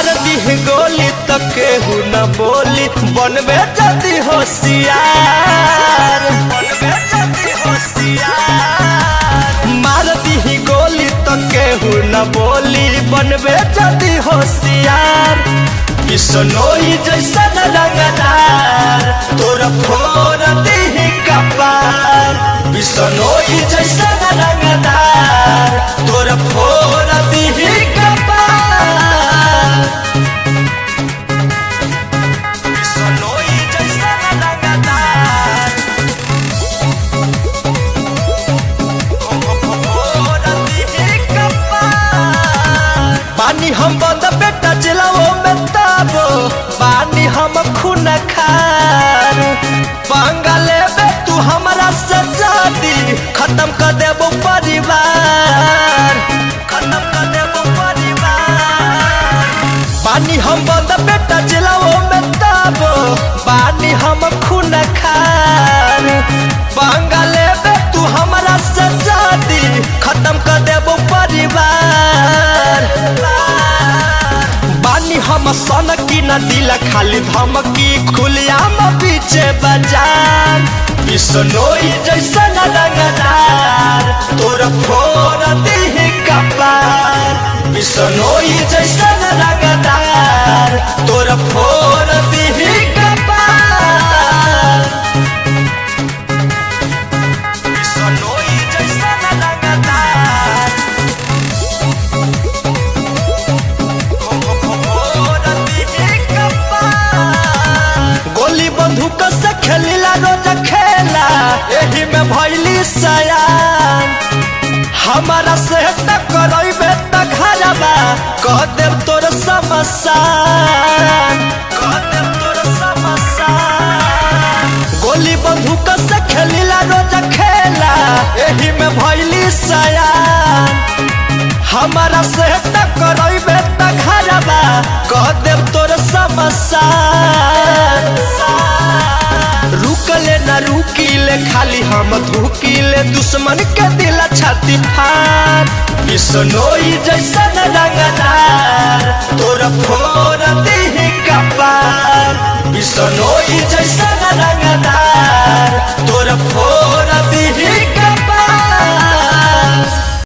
मार दी गोली तो केहू न बोली बनबे जदी होशियार मार दी गोली तो केहू न बोली बनबे जदी होशियार बिसनोई जैसन रंगदार तोरा फोड़ दी कपार बिसनोई जैसन रंगदार तोरा फोड़ दी कपार बिसनोई जैसन रंगदार फोड़ दी कपार बानी हम बंद बेटा जिलाओ में ताबो बानी हम खून खार बंगाले में तू हमारा सजादी खत्म कर देबो परिवार खत्म कर देबो परिवार बानी हम बंद बेटा जिलाओ में ताबो बानी हम खून खार बंगाले में तू हमारा सजादी खत्म कर देबो परिवार बानी हम सन की न दिला खाली धमकी खुलियाम पीछे बाजार बिसनोई जैसन रंगदार तोरा फोड़ दी कपार बिसनोई जैसन रंगदार तोरा फोड़ दी कपार बिसनोई जैसन रंगदार गोली बंदूक से खेलीला रोज खेला एही में भइली सयान हमारा से टकराइबे त घरबा कह देब तोर समसान कह देब तोर समसान गोली बंदूक से खेलीला रोज खेला एही में भइली सयान हमारा से टकराइबे त घरबा कह देब तोर समसान रुकले न रुकीले खाली हम धुकीले दुश्मन के दिल छाती फाड़ बिसनोई जैसन रंगदार तोरा फोड़ दी कपार बिसनोई जैसन रंगदार तोरा फोड़ दी